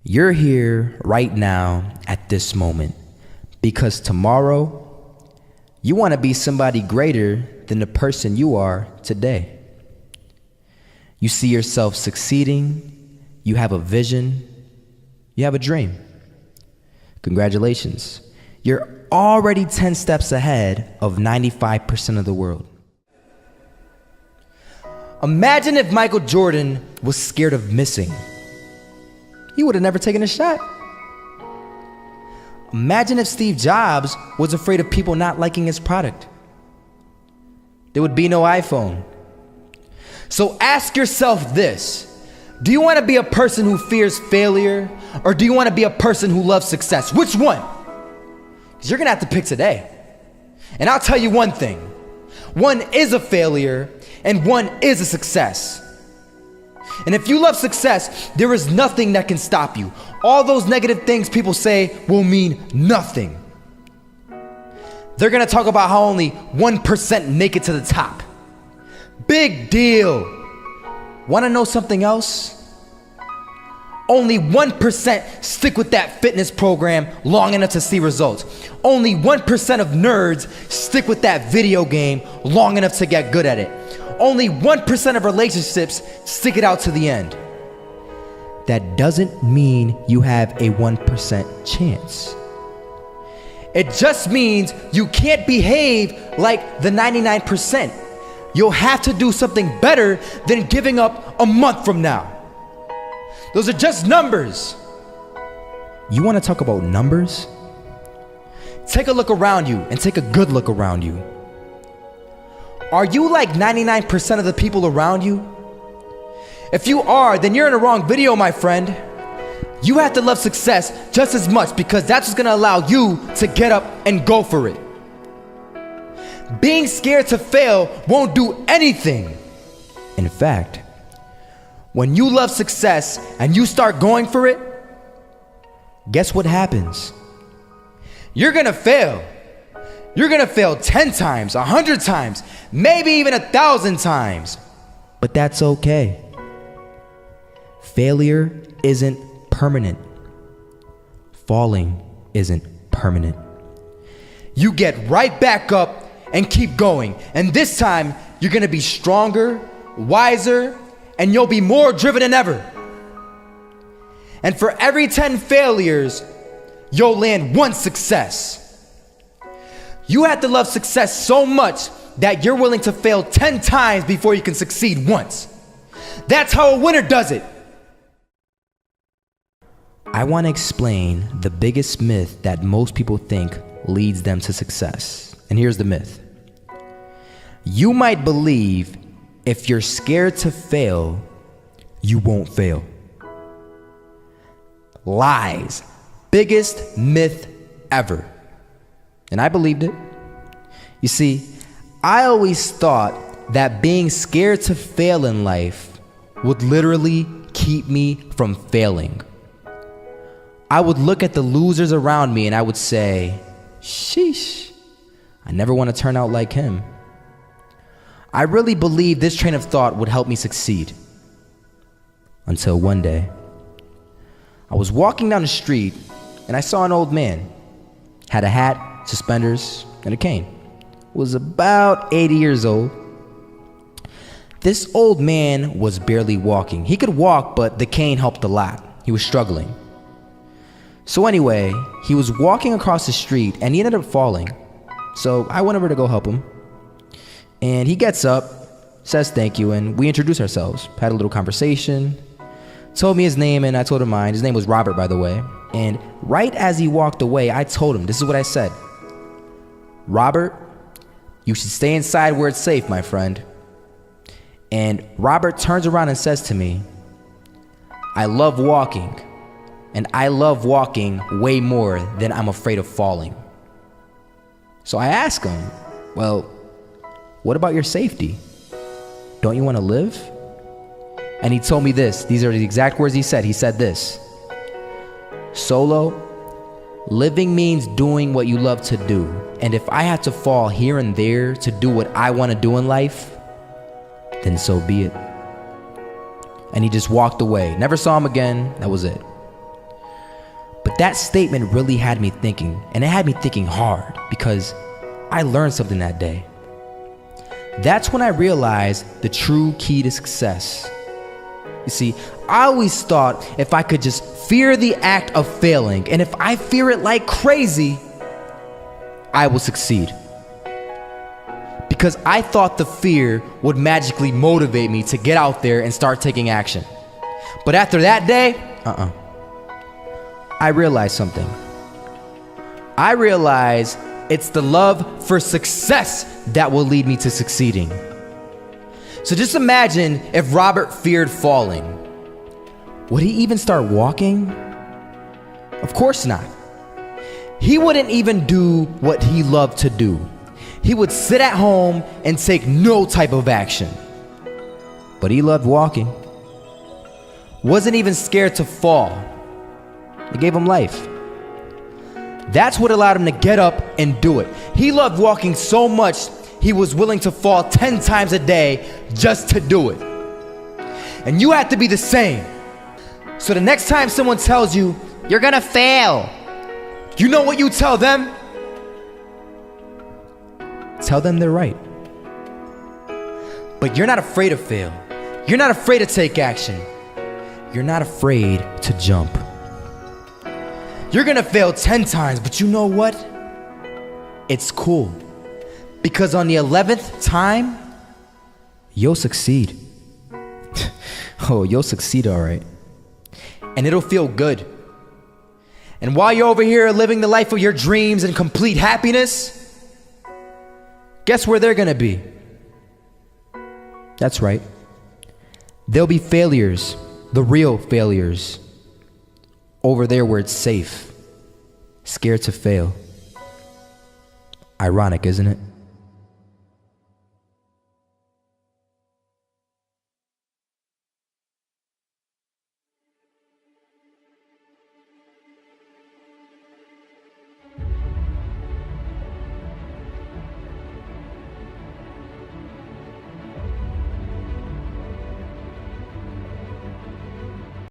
You're here right now at this moment because tomorrow you want to be somebody greater than the person you are today. You see yourself succeeding, you have a vision, you have a dream. Congratulations. You're already 10 steps ahead of 95% of the world. Imagine if Michael Jordan was scared of missing. He would have never taken a shot. Imagine if Steve Jobs was afraid of people not liking his product. There would be no iPhone. So ask yourself this: do you want to be a person who fears failure, or do you want to be a person who loves success? Which one? Because you're going to have to pick today. And I'll tell you one thing: one is a failure and one is a success. And if you love success, there is nothing that can stop you. All those negative things people say will mean nothing. They're gonna talk about how only 1% make it to the top. Big deal. Wanna know something else? Only 1% stick with that fitness program long enough to see results. Only 1% of nerds stick with that video game long enough to get good at it. Only 1% of relationships stick it out to the end. That doesn't mean you have a 1% chance. It just means you can't behave like the 99%. You'll have to do something better than giving up a month from now. Those are just numbers. You want to talk about numbers? Take a look around you and take a good look around you. Are you like 99% of the people around you? If you are, then you're in the wrong video, my friend. You have to love success just as much because that's what's gonna allow you to get up and go for it. Being scared to fail won't do anything. In fact, when you love success and you start going for it, guess what happens? You're gonna fail. You're gonna fail 10 times, 100 times, maybe even 1,000 times. But that's okay. Failure isn't permanent. Falling isn't permanent. You get right back up and keep going. And this time, you're gonna be stronger, wiser, and you'll be more driven than ever. And for every 10 failures, you'll land one success. You have to love success so much that you're willing to fail 10 times before you can succeed once. That's how a winner does it. I want to explain the biggest myth that most people think leads them to success. And here's the myth. You might believe if you're scared to fail, you won't fail. Lies. Biggest myth ever. And I believed it. You see, I always thought that being scared to fail in life would literally keep me from failing. I would look at the losers around me and I would say, sheesh, I never want to turn out like him. I really believed this train of thought would help me succeed. Until one day, I was walking down the street and I saw an old man. Had a hat, suspenders, and a cane. Was about 80 years old. This old man was barely walking. He could walk, but the cane helped a lot. He was struggling. So anyway, he was walking across the street and he ended up falling. So I went over to go help him. And he gets up, says thank you, and we introduced ourselves. Had a little conversation. Told me his name and I told him mine. His name was Robert, by the way. And right as he walked away, I told him, this is what I said. Robert, you should stay inside where it's safe, my friend. And Robert turns around and says to me, I love walking. And I love walking way more than I'm afraid of falling. So I asked him, well, what about your safety? Don't you want to live? And he told me this. These are the exact words he said. He said this: Solo, living means doing what you love to do. And if I have to fall here and there to do what I want to do in life, then so be it. And he just walked away. Never saw him again. That was it. But that statement really had me thinking, and it had me thinking hard because I learned something that day. That's when I realized the true key to success. You see, I always thought if I could just fear the act of failing, and if I fear it like crazy, I will succeed. Because I thought the fear would magically motivate me to get out there and start taking action. But after that day, I realized something. I realized it's the love for success that will lead me to succeeding. So just imagine if Robert feared falling. Would he even start walking? Of course not. He wouldn't even do what he loved to do. He would sit at home and take no type of action. But he loved walking. Wasn't even scared to fall. It gave him life. That's what allowed him to get up and do it. He loved walking so much, he was willing to fall 10 times a day just to do it. And you have to be the same. So the next time someone tells you, you're gonna fail, you know what you tell them? Tell them they're right. But you're not afraid to fail. You're not afraid to take action. You're not afraid to jump. You're gonna fail 10 times, but you know what? It's cool. Because on the 11th time, you'll succeed. Oh, you'll succeed all right. And it'll feel good. And while you're over here living the life of your dreams and complete happiness, guess where they're gonna be? That's right. They'll be failures, the real failures. Over there where it's safe, scared to fail. Ironic, isn't it?